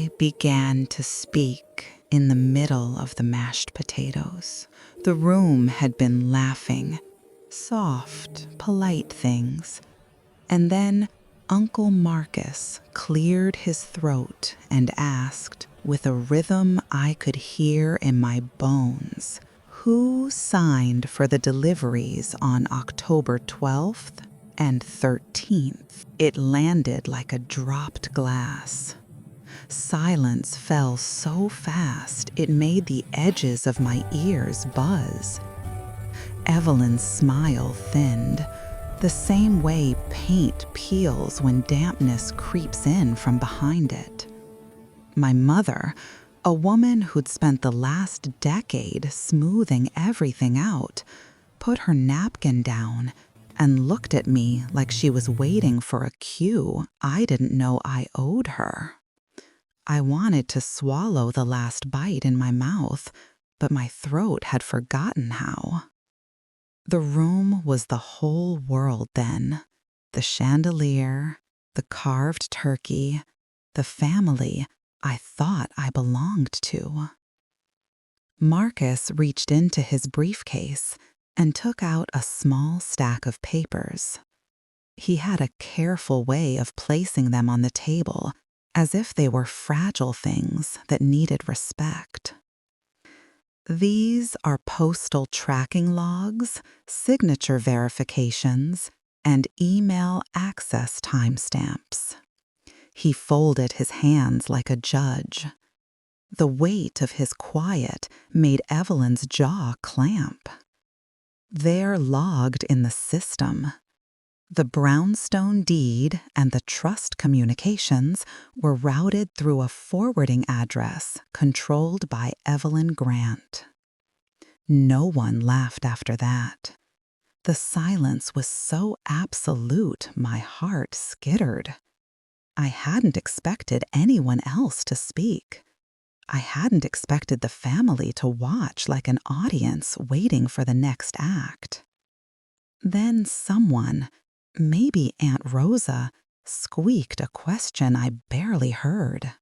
I began to speak in the middle of the mashed potatoes. The room had been laughing, soft, polite things. And then Uncle Marcus cleared his throat and asked, with a rhythm I could hear in my bones, who signed for the deliveries on October 12th and 13th? It landed like a dropped glass. Silence fell so fast it made the edges of my ears buzz. Evelyn's smile thinned, the same way paint peels when dampness creeps in from behind it. My mother, a woman who'd spent the last decade smoothing everything out, put her napkin down and looked at me like she was waiting for a cue I didn't know I owed her. I wanted to swallow the last bite in my mouth, but my throat had forgotten how. The room was the whole world then. The chandelier, the carved turkey, the family I thought I belonged to. Marcus reached into his briefcase and took out a small stack of papers. He had a careful way of placing them on the table, as if they were fragile things that needed respect. These are postal tracking logs, signature verifications, and email access timestamps. He folded his hands like a judge. The weight of his quiet made Evelyn's jaw clamp. They're logged in the system. The brownstone deed and the trust communications were routed through a forwarding address controlled by Evelyn Grant. No one laughed after that. The silence was so absolute my heart skittered. I hadn't expected anyone else to speak. I hadn't expected the family to watch like an audience waiting for the next act. Then someone, maybe Aunt Rosa, squeaked a question I barely heard.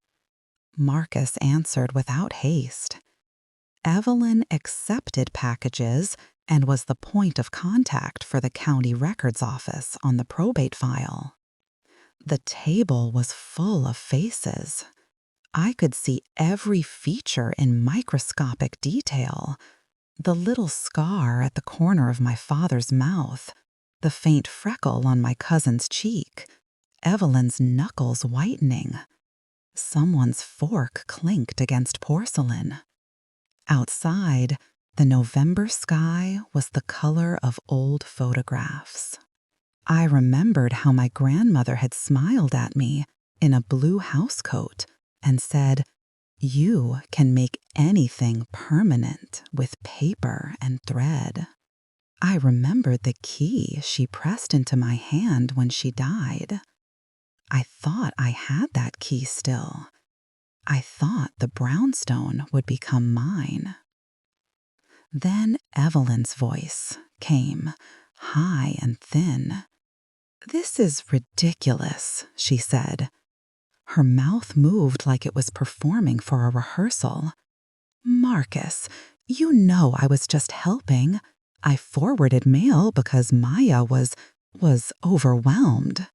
Marcus answered without haste. Evelyn accepted packages and was the point of contact for the county records office on the probate file. The table was full of faces. I could see every feature in microscopic detail. The little scar at the corner of my father's mouth, the faint freckle on my cousin's cheek, Evelyn's knuckles whitening. Someone's fork clinked against porcelain. Outside, the November sky was the color of old photographs. I remembered how my grandmother had smiled at me in a blue housecoat and said, "You can make anything permanent with paper and thread." I remembered the key she pressed into my hand when she died. I thought I had that key still. I thought the brownstone would become mine. Then Evelyn's voice came, high and thin. "This is ridiculous," she said. Her mouth moved like it was performing for a rehearsal. "Marcus, you know I was just helping. I forwarded mail because Maya was overwhelmed."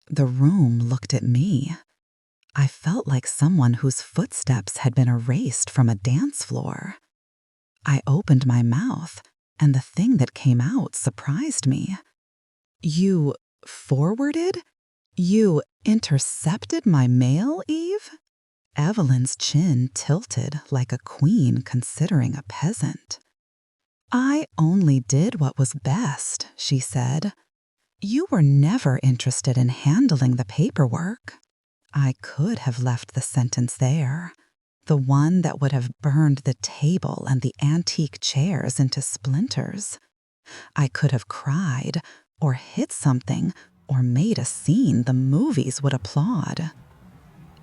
The room looked at me. I felt like someone whose footsteps had been erased from a dance floor. I opened my mouth, and the thing that came out surprised me. "You forwarded? You intercepted my mail, Eve?" Evelyn's chin tilted like a queen considering a peasant. "I only did what was best," she said. "You were never interested in handling the paperwork." I could have left the sentence there, the one that would have burned the table and the antique chairs into splinters. I could have cried, or hit something, or made a scene the movies would applaud.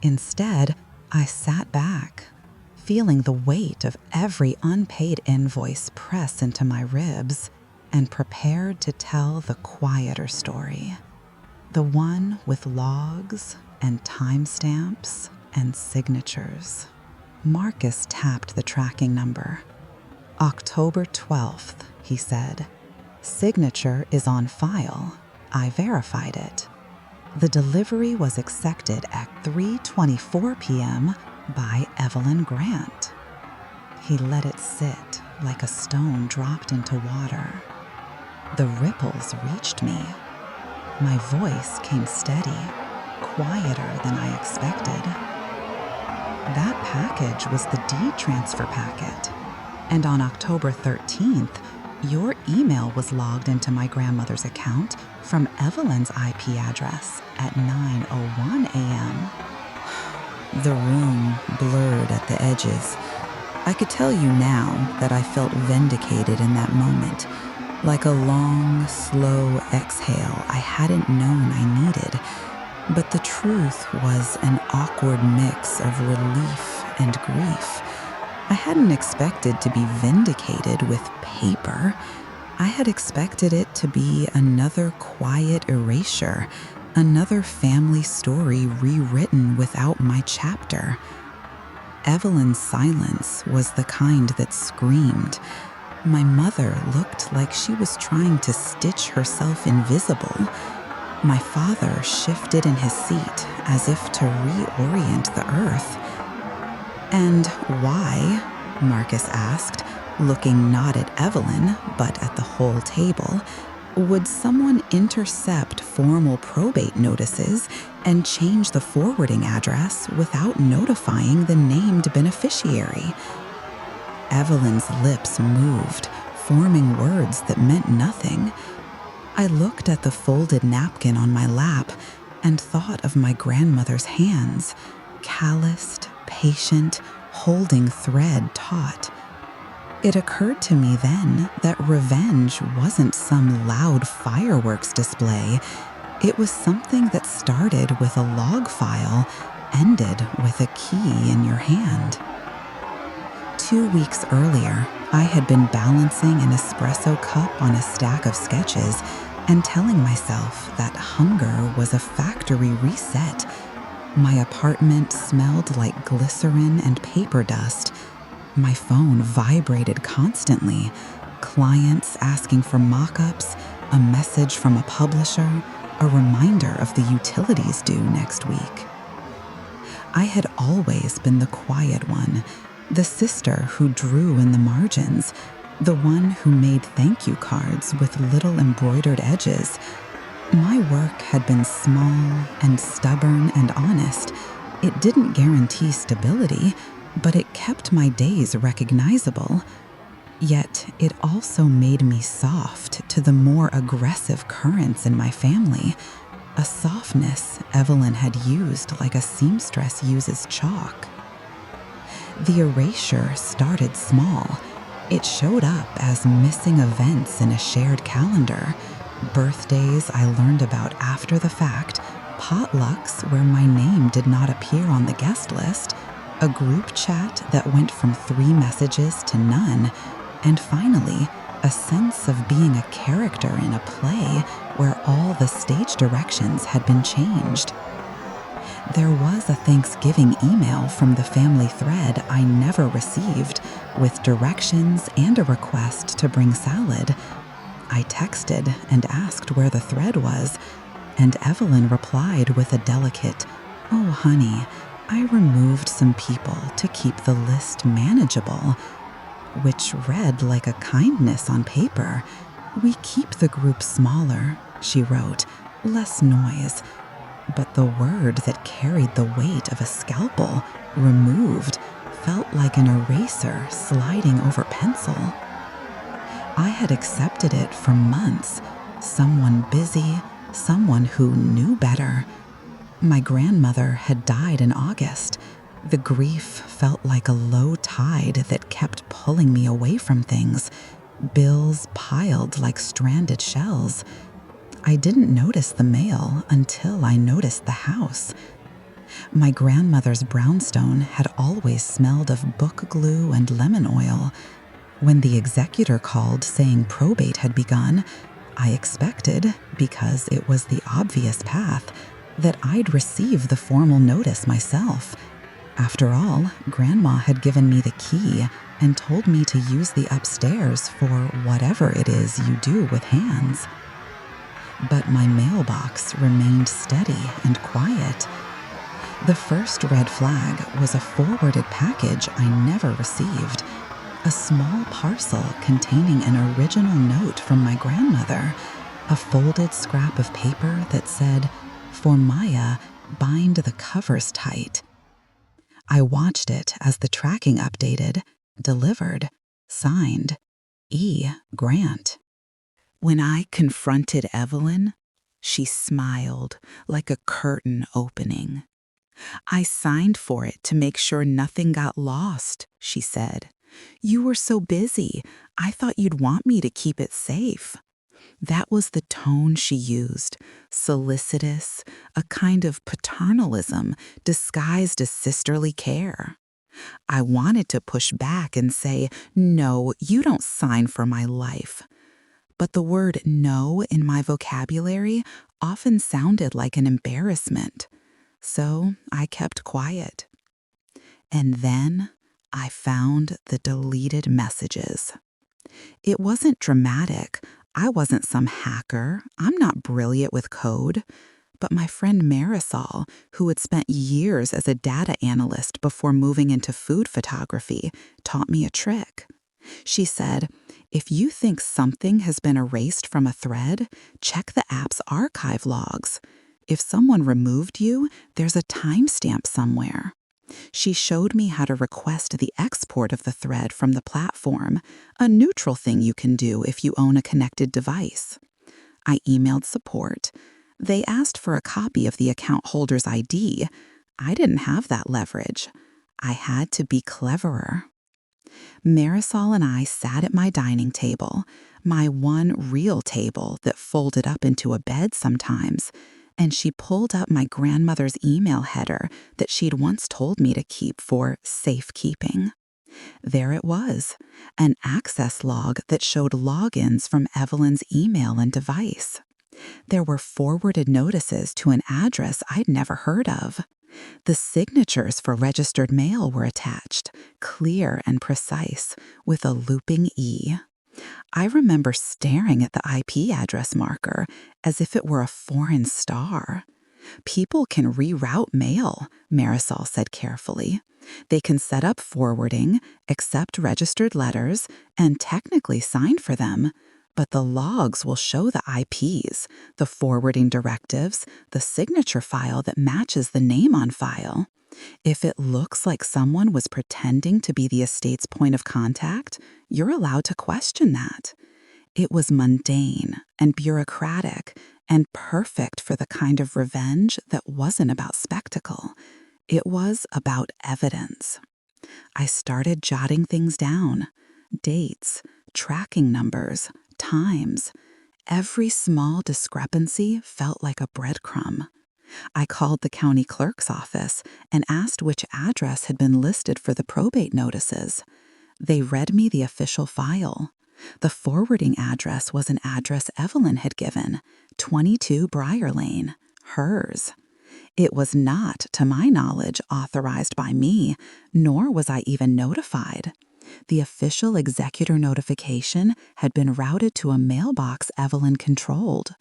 Instead, I sat back, feeling the weight of every unpaid invoice press into my ribs, and prepared to tell the quieter story, the one with logs and timestamps and signatures. Marcus tapped the tracking number. October 12th, he said. Signature is on file. I verified it. The delivery was accepted at 3:24 p.m. by Evelyn Grant. He let it sit like a stone dropped into water. The ripples reached me. My voice came steady, quieter than I expected. That package was the deed transfer packet. And on October 13th, your email was logged into my grandmother's account from Evelyn's IP address at 9:01 a.m. The room blurred at the edges. I could tell you now that I felt vindicated in that moment, like a long, slow exhale I hadn't known I needed. But the truth was an awkward mix of relief and grief. I hadn't expected to be vindicated with paper. I had expected it to be another quiet erasure, another family story rewritten without my chapter. Evelyn's silence was the kind that screamed. My mother looked like she was trying to stitch herself invisible. My father shifted in his seat as if to reorient the earth. "And why?" Marcus asked, looking not at Evelyn, but at the whole table. "Would someone intercept formal probate notices and change the forwarding address without notifying the named beneficiary?" Evelyn's lips moved, forming words that meant nothing. I looked at the folded napkin on my lap and thought of my grandmother's hands, calloused, patient, holding thread taut. It occurred to me then that revenge wasn't some loud fireworks display. It was something that started with a log file, ended with a key in your hand. 2 weeks earlier, I had been balancing an espresso cup on a stack of sketches and telling myself that hunger was a factory reset. My apartment smelled like glycerin and paper dust. My phone vibrated constantly. Clients asking for mock-ups, a message from a publisher, a reminder of the utilities due next week. I had always been the quiet one, the sister who drew in the margins, the one who made thank you cards with little embroidered edges. My work had been small and stubborn and honest. It didn't guarantee stability, but it kept my days recognizable. Yet it also made me soft to the more aggressive currents in my family, a softness Evelyn had used like a seamstress uses chalk. The erasure started small. It showed up as missing events in a shared calendar, birthdays I learned about after the fact, potlucks where my name did not appear on the guest list, a group chat that went from 3 messages to none, and finally, a sense of being a character in a play where all the stage directions had been changed. There was a Thanksgiving email from the family thread I never received, with directions and a request to bring salad. I texted and asked where the thread was, and Evelyn replied with a delicate, "Oh, honey, I removed some people to keep the list manageable," which read like a kindness on paper. "We keep the group smaller," she wrote, "less noise." But the word that carried the weight of a scalpel, removed, felt like an eraser sliding over pencil. I had accepted it for months. Someone busy, someone who knew better. My grandmother had died in August. The grief felt like a low tide that kept pulling me away from things. Bills piled like stranded shells. I didn't notice the mail until I noticed the house. My grandmother's brownstone had always smelled of book glue and lemon oil. When the executor called saying probate had begun, I expected, because it was the obvious path, that I'd receive the formal notice myself. After all, Grandma had given me the key and told me to use the upstairs for whatever it is you do with hands. But my mailbox remained steady and quiet. The first red flag was a forwarded package I never received, a small parcel containing an original note from my grandmother, a folded scrap of paper that said, "For Maya, bind the covers tight." I watched it as the tracking updated, delivered, signed, E. Grant. When I confronted Evelyn, she smiled like a curtain opening. "I signed for it to make sure nothing got lost," she said. "You were so busy, I thought you'd want me to keep it safe." That was the tone she used, solicitous, a kind of paternalism disguised as sisterly care. I wanted to push back and say, "No, you don't sign for my life." But the word "no" in my vocabulary often sounded like an embarrassment. So I kept quiet. And then I found the deleted messages. It wasn't dramatic. I wasn't some hacker. I'm not brilliant with code. But my friend Marisol, who had spent years as a data analyst before moving into food photography, taught me a trick. She said, "If you think something has been erased from a thread, check the app's archive logs. If someone removed you, there's a timestamp somewhere." She showed me how to request the export of the thread from the platform, a neutral thing you can do if you own a connected device. I emailed support. They asked for a copy of the account holder's ID. I didn't have that leverage. I had to be cleverer. Marisol and I sat at my dining table, my one real table that folded up into a bed sometimes, and she pulled up my grandmother's email header that she'd once told me to keep for safekeeping. There it was, an access log that showed logins from Evelyn's email and device. There were forwarded notices to an address I'd never heard of. The signatures for registered mail were attached, clear and precise, with a looping E. I remember staring at the IP address marker as if it were a foreign star. "People can reroute mail," Marisol said carefully. "They can set up forwarding, accept registered letters, and technically sign for them. But the logs will show the IPs, the forwarding directives, the signature file that matches the name on file. If it looks like someone was pretending to be the estate's point of contact, you're allowed to question that." It was mundane and bureaucratic and perfect for the kind of revenge that wasn't about spectacle. It was about evidence. I started jotting things down. Dates, tracking numbers, times. Every small discrepancy felt like a breadcrumb. I called the county clerk's office and asked which address had been listed for the probate notices. They read me the official file. The forwarding address was an address Evelyn had given, 22 Briar Lane, hers. It was not, to my knowledge, authorized by me, nor was I even notified. The official executor notification had been routed to a mailbox Evelyn controlled.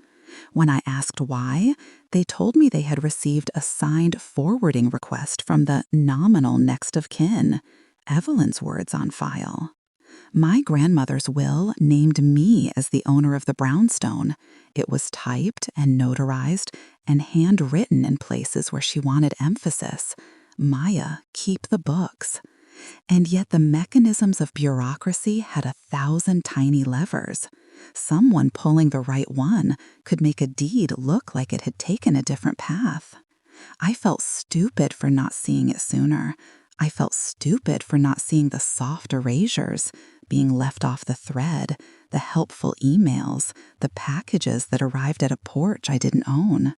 When I asked why, they told me they had received a signed forwarding request from the nominal next of kin, Evelyn's words on file. My grandmother's will named me as the owner of the brownstone. It was typed and notarized and handwritten in places where she wanted emphasis. "Maya, keep the books." And yet the mechanisms of bureaucracy had 1,000 tiny levers. Someone pulling the right one could make a deed look like it had taken a different path. I felt stupid for not seeing it sooner. I felt stupid for not seeing the soft erasures, being left off the thread, the helpful emails, the packages that arrived at a porch I didn't own.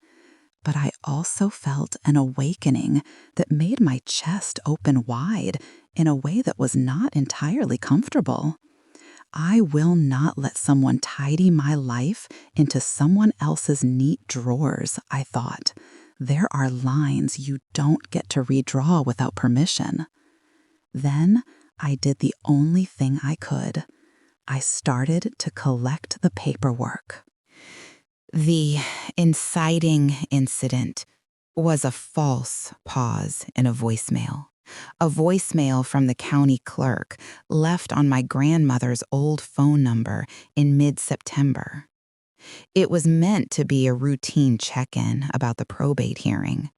But I also felt an awakening that made my chest open wide in a way that was not entirely comfortable. I will not let someone tidy my life into someone else's neat drawers, I thought. There are lines you don't get to redraw without permission. Then I did the only thing I could. I started to collect the paperwork. The inciting incident was a false pause in a voicemail from the county clerk left on my grandmother's old phone number in mid-September. It was meant to be a routine check-in about the probate hearing,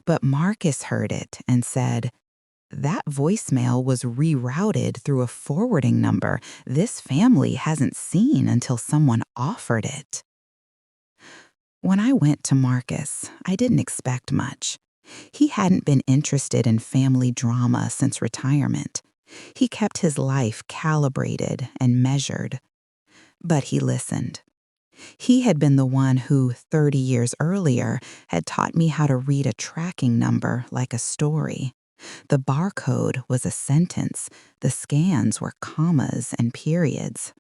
but Marcus heard it and said, "That voicemail was rerouted through a forwarding number this family hasn't seen until someone offered it." When I went to Marcus, I didn't expect much. He hadn't been interested in family drama since retirement. He kept his life calibrated and measured. But he listened. He had been the one who, 30 years earlier, had taught me how to read a tracking number like a story. The barcode was a sentence. The scans were commas and periods.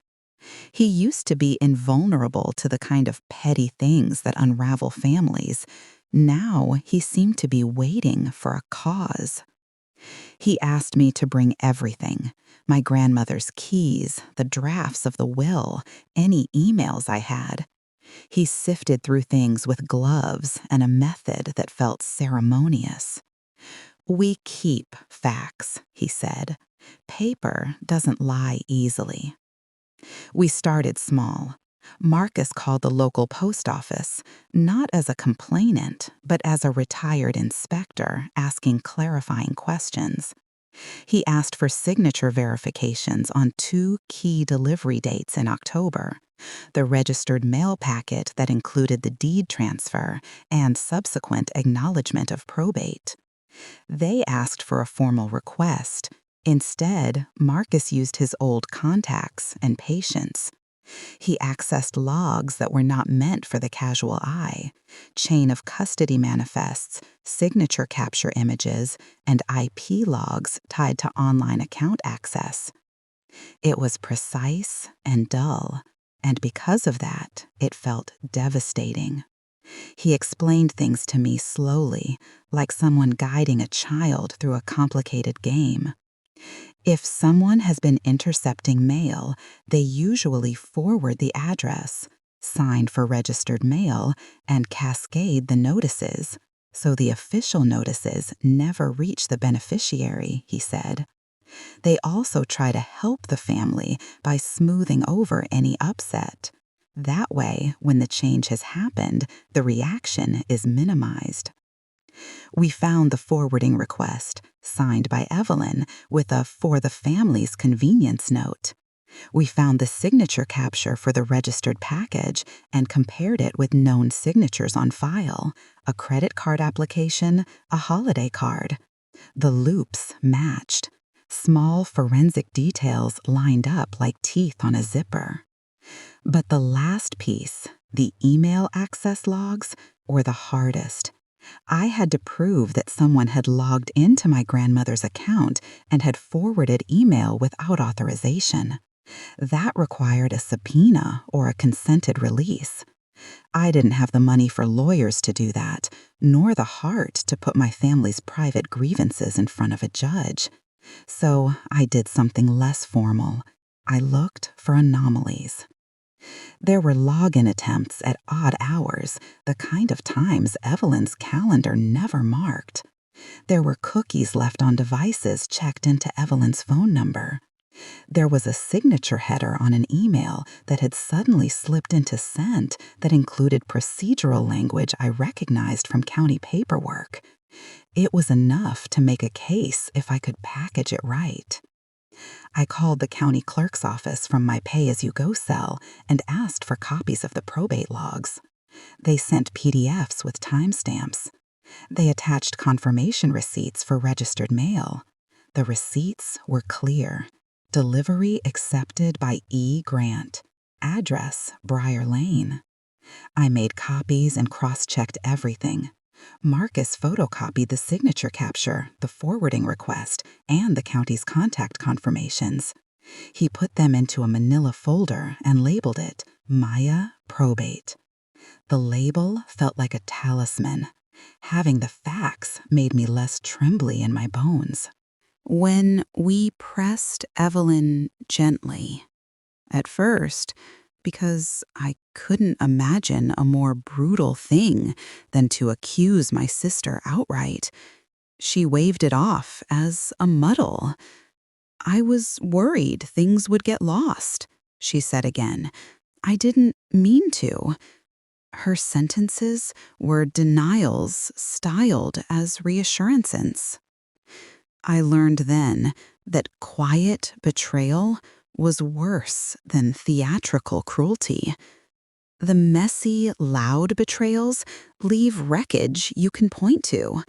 He used to be invulnerable to the kind of petty things that unravel families. Now he seemed to be waiting for a cause. He asked me to bring everything: my grandmother's keys, the drafts of the will, any emails I had. He sifted through things with gloves and a method that felt ceremonious. "We keep facts," he said. "Paper doesn't lie easily." We started small. Marcus called the local post office, not as a complainant, but as a retired inspector asking clarifying questions. He asked for signature verifications on 2 key delivery dates in October: the registered mail packet that included the deed transfer and subsequent acknowledgement of probate. They asked for a formal request. Instead, Marcus used his old contacts and patience. He accessed logs that were not meant for the casual eye: chain of custody manifests, signature capture images, and IP logs tied to online account access. It was precise and dull, and because of that, it felt devastating. He explained things to me slowly, like someone guiding a child through a complicated game. If someone has been intercepting mail, they usually forward the address, sign for registered mail, and cascade the notices, so the official notices never reach the beneficiary, he said. They also try to help the family by smoothing over any upset. That way, when the change has happened, the reaction is minimized. We found the forwarding request, signed by Evelyn, with a "for the family's convenience" note. We found the signature capture for the registered package and compared it with known signatures on file: a credit card application, a holiday card. The loops matched. Small forensic details lined up like teeth on a zipper. But the last piece, the email access logs, were the hardest. I had to prove that someone had logged into my grandmother's account and had forwarded email without authorization. That required a subpoena or a consented release. I didn't have the money for lawyers to do that, nor the heart to put my family's private grievances in front of a judge. So I did something less formal. I looked for anomalies. There were login attempts at odd hours, the kind of times Evelyn's calendar never marked. There were cookies left on devices checked into Evelyn's phone number. There was a signature header on an email that had suddenly slipped into sent that included procedural language I recognized from county paperwork. It was enough to make a case if I could package it right. I called the county clerk's office from my pay-as-you-go cell and asked for copies of the probate logs. They sent PDFs with timestamps. They attached confirmation receipts for registered mail. The receipts were clear. Delivery accepted by E. Grant. Address, Briar Lane. I made copies and cross-checked everything. Marcus photocopied the signature capture, the forwarding request, and the county's contact confirmations. He put them into a manila folder and labeled it Maya Probate. The label felt like a talisman. Having the facts made me less trembly in my bones. When we pressed Evelyn gently, at first, because I couldn't imagine a more brutal thing than to accuse my sister outright, she waved it off as a muddle. I was worried things would get lost, she said again. I didn't mean to. Her sentences were denials styled as reassurances. I learned then that quiet betrayal was worse than theatrical cruelty. The messy, loud betrayals leave wreckage you can point to.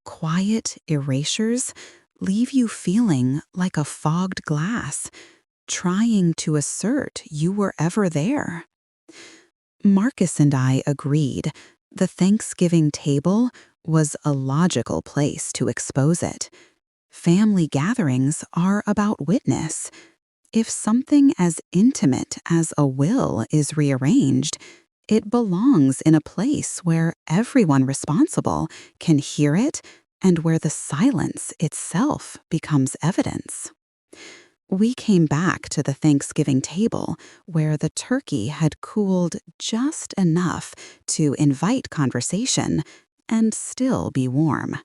Quiet erasures leave you feeling like a fogged glass, trying to assert you were ever there. Marcus and I agreed the Thanksgiving table was a logical place to expose it. Family gatherings are about witness. If something as intimate as a will is rearranged, it belongs in a place where everyone responsible can hear it and where the silence itself becomes evidence. We came back to the Thanksgiving table where the turkey had cooled just enough to invite conversation and still be warm.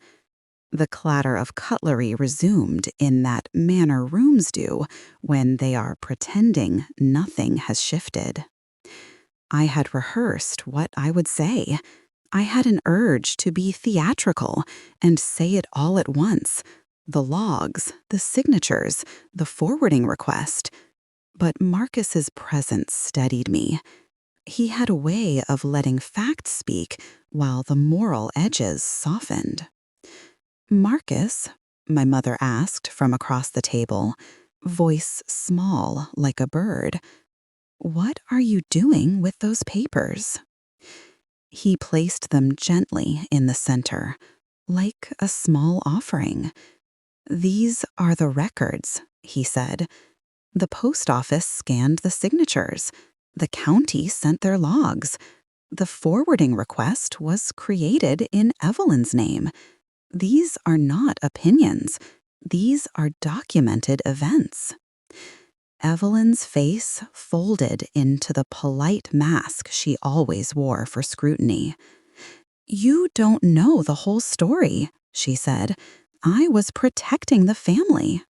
The clatter of cutlery resumed in that manner rooms do when they are pretending nothing has shifted. I had rehearsed what I would say. I had an urge to be theatrical and say it all at once. The logs, the signatures, the forwarding request. But Marcus's presence steadied me. He had a way of letting facts speak while the moral edges softened. Marcus, my mother asked from across the table, voice small like a bird, what are you doing with those papers? He placed them gently in the center, like a small offering. These are the records, he said. The post office scanned the signatures. The county sent their logs. The forwarding request was created in Evelyn's name. These are not opinions. These are documented events. Evelyn's face folded into the polite mask she always wore for scrutiny. You don't know the whole story, she said. I was protecting the family.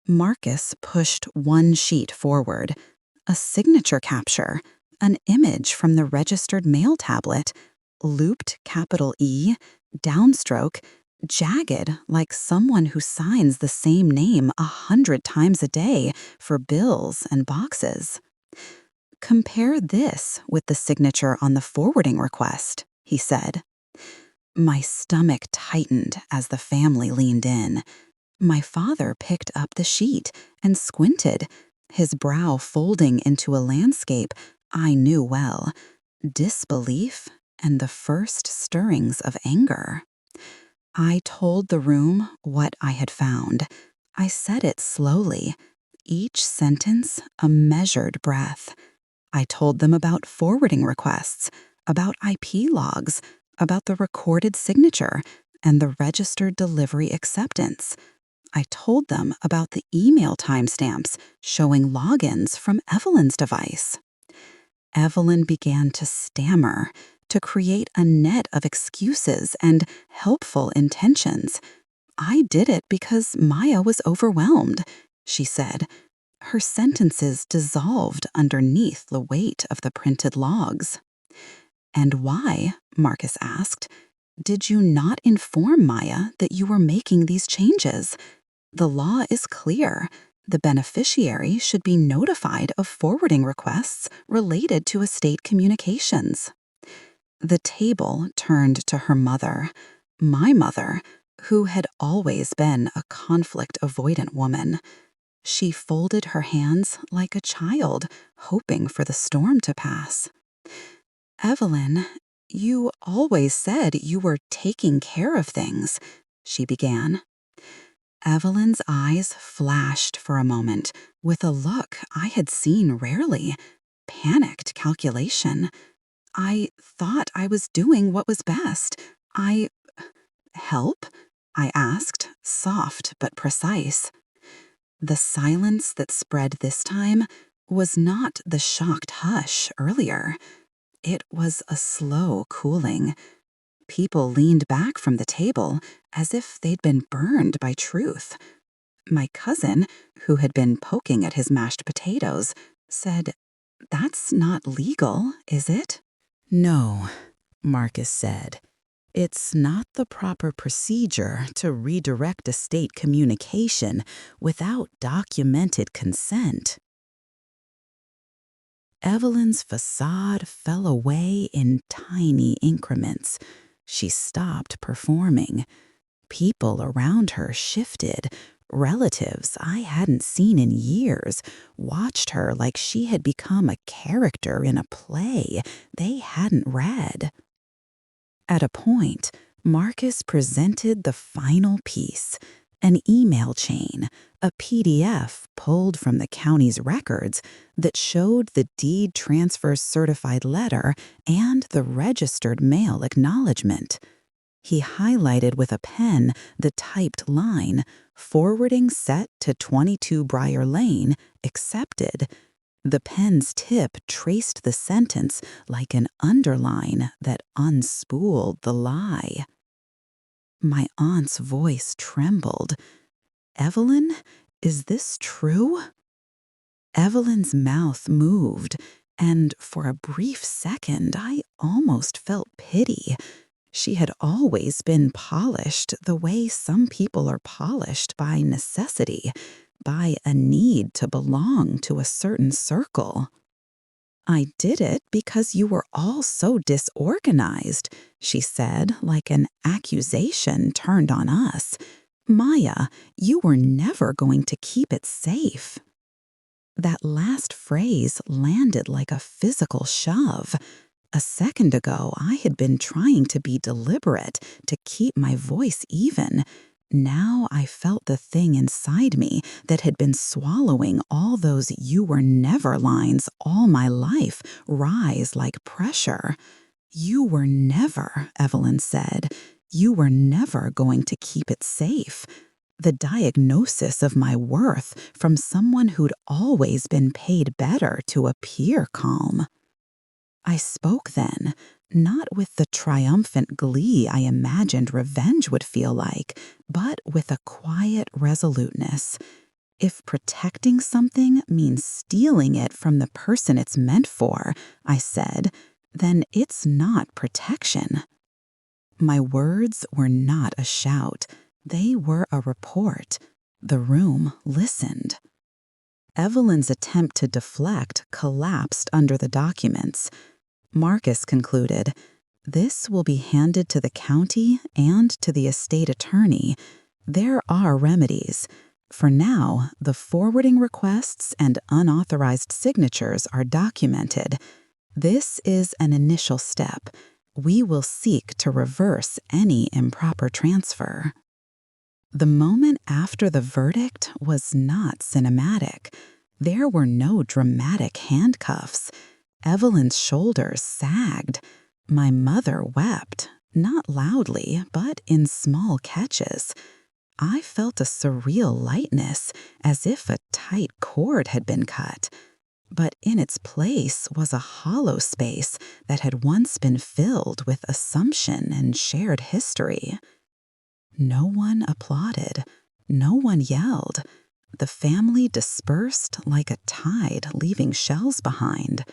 Marcus pushed one sheet forward, a signature capture, an image from the registered mail tablet, looped capital E, downstroke, jagged like someone who signs the same name 100 times a day for bills and boxes. Compare this with the signature on the forwarding request, he said. My stomach tightened as the family leaned in. My father picked up the sheet and squinted, his brow folding into a landscape I knew well, disbelief and the first stirrings of anger. I told the room what I had found. I said it slowly, each sentence a measured breath. I told them about forwarding requests, about IP logs, about the recorded signature and the registered delivery acceptance. I told them about the email timestamps showing logins from Evelyn's device. Evelyn began to stammer, to create a net of excuses and helpful intentions. I did it because Maya was overwhelmed, she said. Her sentences dissolved underneath the weight of the printed logs. And why, Marcus asked, did you not inform Maya that you were making these changes? The law is clear. The beneficiary should be notified of forwarding requests related to estate communications. The table turned to her mother, my mother, who had always been a conflict-avoidant woman. She folded her hands like a child, hoping for the storm to pass. Evelyn, you always said you were taking care of things, she began. Evelyn's eyes flashed for a moment with a look I had seen rarely, panicked calculation. I thought I was doing what was best. I help? I asked, soft but precise. The silence that spread this time was not the shocked hush earlier. It was a slow cooling. People leaned back from the table as if they'd been burned by truth. My cousin, who had been poking at his mashed potatoes, said, "That's not legal, is it?" "No," Marcus said. "It's not the proper procedure to redirect a state communication without documented consent." Evelyn's facade fell away in tiny increments. She stopped performing. People around her shifted. Relatives I hadn't seen in years watched her like she had become a character in a play they hadn't read. At a point, Marcus presented the final piece, an email chain, a PDF pulled from the county's records that showed the deed transfer's certified letter and the registered mail acknowledgement. He highlighted with a pen the typed line, "Forwarding set to 22 Briar Lane, accepted." The pen's tip traced the sentence like an underline that unspooled the lie. My aunt's voice trembled. "Evelyn, is this true?" Evelyn's mouth moved, and for a brief second I almost felt pity. She had always been polished the way some people are polished by necessity, by a need to belong to a certain circle. "I did it because you were all so disorganized," she said, like an accusation turned on us. "Maya, you were never going to keep it safe." That last phrase landed like a physical shove. A second ago, I had been trying to be deliberate, to keep my voice even. Now I felt the thing inside me that had been swallowing all those "you were never" lines all my life rise like pressure. "You were never," Evelyn said. "You were never going to keep it safe." The diagnosis of my worth from someone who'd always been paid better to appear calm. I spoke then, not with the triumphant glee I imagined revenge would feel like, but with a quiet resoluteness. If protecting something means stealing it from the person it's meant for, I said, then it's not protection. My words were not a shout. They were a report. The room listened. Evelyn's attempt to deflect collapsed under the documents. Marcus concluded, "This will be handed to the county and to the estate attorney. There are remedies. For now, the forwarding requests and unauthorized signatures are documented. This is an initial step. We will seek to reverse any improper transfer." The moment after the verdict was not cinematic. There were no dramatic handcuffs. Evelyn's shoulders sagged. My mother wept, not loudly, but in small catches. I felt a surreal lightness, as if a tight cord had been cut. But in its place was a hollow space that had once been filled with assumption and shared history. No one applauded. No one yelled. The family dispersed like a tide leaving shells behind.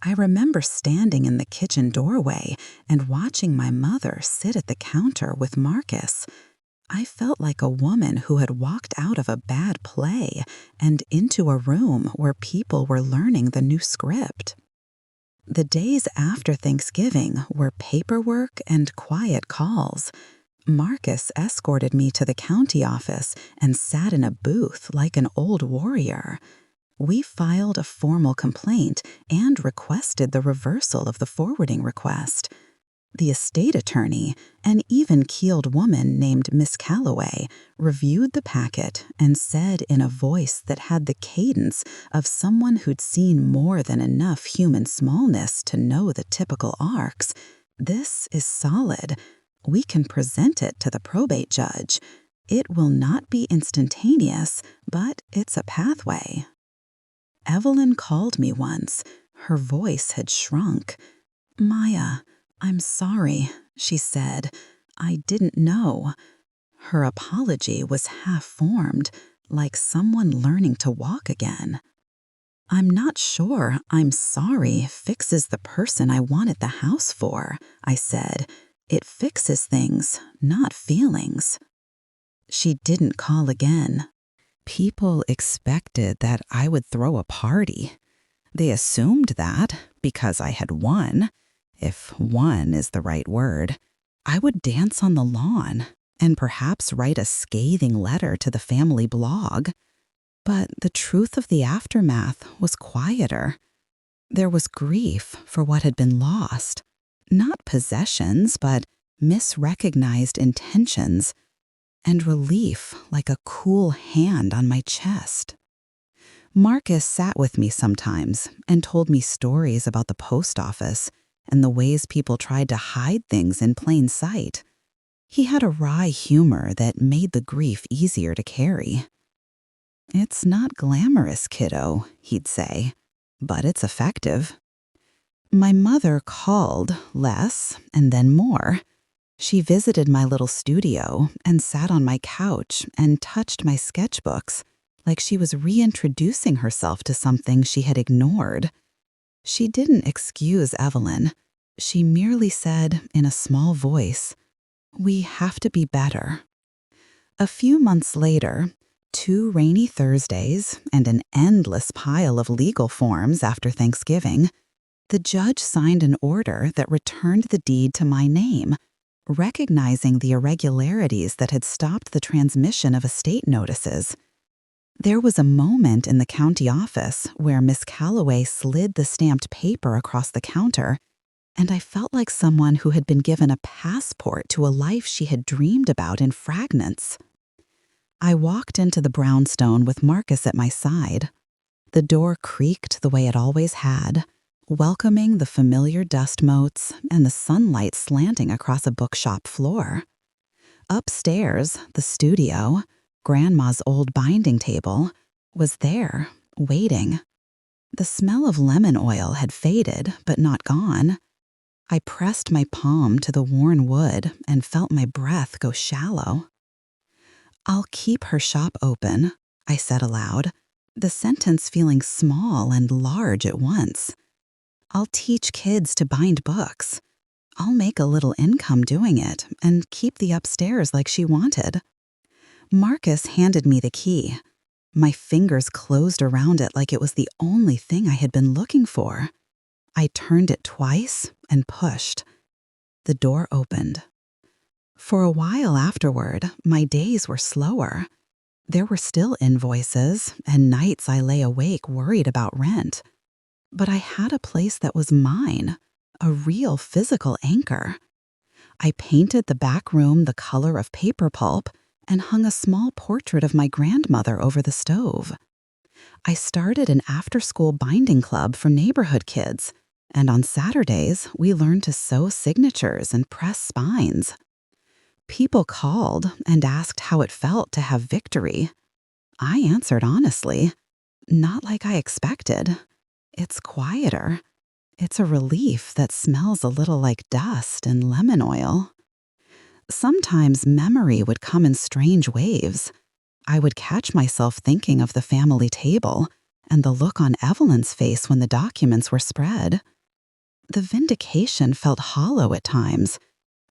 I remember standing in the kitchen doorway and watching my mother sit at the counter with Marcus. I felt like a woman who had walked out of a bad play and into a room where people were learning the new script. The days after Thanksgiving were paperwork and quiet calls. Marcus escorted me to the county office and sat in a booth like an old warrior. We filed a formal complaint and requested the reversal of the forwarding request. The estate attorney, an even-keeled woman named Miss Calloway, reviewed the packet and said in a voice that had the cadence of someone who'd seen more than enough human smallness to know the typical arcs, "This is solid. We can present it to the probate judge. It will not be instantaneous, but it's a pathway. Evelyn called me once. Her voice had shrunk. "Maya, I'm sorry," she said. "I didn't know." Her apology was half-formed, like someone learning to walk again. "I'm not sure 'I'm sorry' fixes the person I wanted the house for," I said. "It fixes things, not feelings." She didn't call again. People expected that I would throw a party. They assumed that, because I had won, if won is the right word, I would dance on the lawn and perhaps write a scathing letter to the family blog. But the truth of the aftermath was quieter. There was grief for what had been lost, not possessions, but misrecognized intentions, and relief like a cool hand on my chest. Marcus sat with me sometimes and told me stories about the post office and the ways people tried to hide things in plain sight. He had a wry humor that made the grief easier to carry. "It's not glamorous, kiddo," he'd say, "but it's effective." My mother called less and then more. She visited my little studio and sat on my couch and touched my sketchbooks like she was reintroducing herself to something she had ignored. She didn't excuse Evelyn. She merely said in a small voice, "We have to be better." A few months later, 2 rainy Thursdays and an endless pile of legal forms after Thanksgiving, the judge signed an order that returned the deed to my name, recognizing the irregularities that had stopped the transmission of estate notices. There was a moment in the county office where Miss Calloway slid the stamped paper across the counter, and I felt like someone who had been given a passport to a life she had dreamed about in fragments. I walked into the brownstone with Marcus at my side. The door creaked the way it always had, welcoming the familiar dust motes and the sunlight slanting across a bookshop floor. Upstairs, the studio, Grandma's old binding table, was there, waiting. The smell of lemon oil had faded, but not gone. I pressed my palm to the worn wood and felt my breath go shallow. "I'll keep her shop open," I said aloud, the sentence feeling small and large at once. "I'll teach kids to bind books. I'll make a little income doing it and keep the upstairs like she wanted." Marcus handed me the key. My fingers closed around it like it was the only thing I had been looking for. I turned it twice and pushed. The door opened. For a while afterward, my days were slower. There were still invoices and nights I lay awake worried about rent. But I had a place that was mine, a real physical anchor. I painted the back room the color of paper pulp and hung a small portrait of my grandmother over the stove. I started an after-school binding club for neighborhood kids, and on Saturdays, we learned to sew signatures and press spines. People called and asked how it felt to have victory. I answered honestly, "Not like I expected. It's quieter. It's a relief that smells a little like dust and lemon oil." Sometimes memory would come in strange waves. I would catch myself thinking of the family table and the look on Evelyn's face when the documents were spread. The vindication felt hollow at times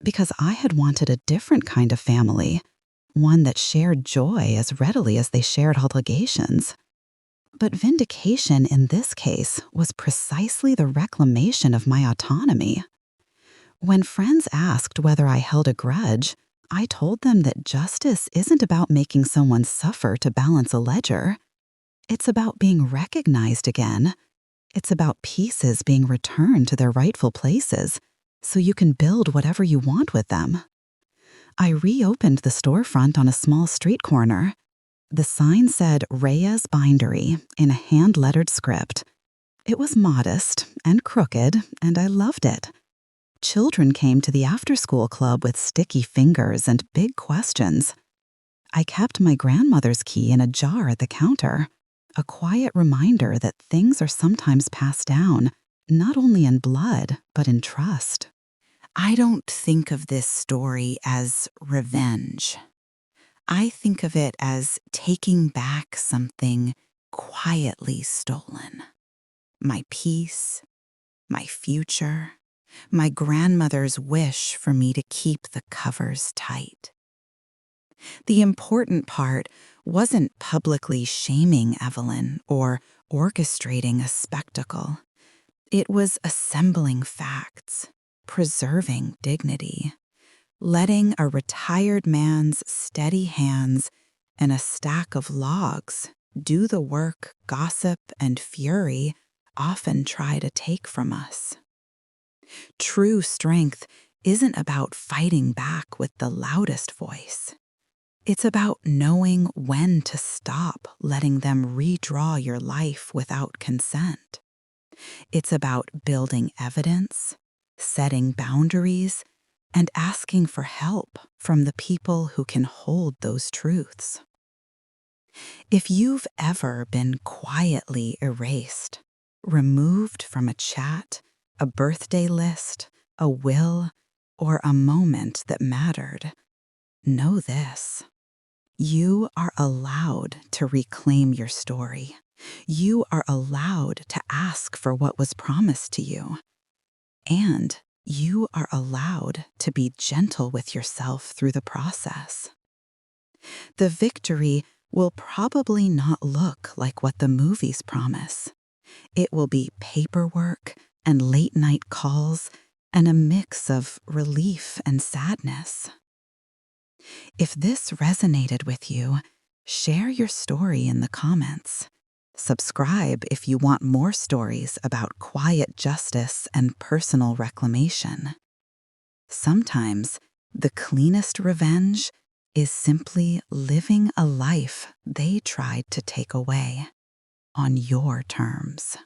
because I had wanted a different kind of family, one that shared joy as readily as they shared obligations. But vindication in this case was precisely the reclamation of my autonomy. When friends asked whether I held a grudge, I told them that justice isn't about making someone suffer to balance a ledger. It's about being recognized again. It's about pieces being returned to their rightful places so you can build whatever you want with them. I reopened the storefront on a small street corner. The sign said Rhea's Bindery in a hand-lettered script. It was modest and crooked, and I loved it. Children came to the after-school club with sticky fingers and big questions. I kept my grandmother's key in a jar at the counter, a quiet reminder that things are sometimes passed down, not only in blood, but in trust. I don't think of this story as revenge. I think of it as taking back something quietly stolen. My peace, my future, my grandmother's wish for me to keep the covers tight. The important part wasn't publicly shaming Evelyn or orchestrating a spectacle. It was assembling facts, preserving dignity, letting a retired man's steady hands and a stack of logs do the work gossip and fury often try to take from us. True strength isn't about fighting back with the loudest voice. It's about knowing when to stop letting them redraw your life without consent. It's about building evidence, setting boundaries, and asking for help from the people who can hold those truths. If you've ever been quietly erased, removed from a chat, a birthday list, a will, or a moment that mattered, know this. You are allowed to reclaim your story. You are allowed to ask for what was promised to you. And you are allowed to be gentle with yourself through the process. The victory will probably not look like what the movies promise. It will be paperwork and late-night calls and a mix of relief and sadness. If this resonated with you, share your story in the comments. Subscribe if you want more stories about quiet justice and personal reclamation. Sometimes the cleanest revenge is simply living a life they tried to take away on your terms.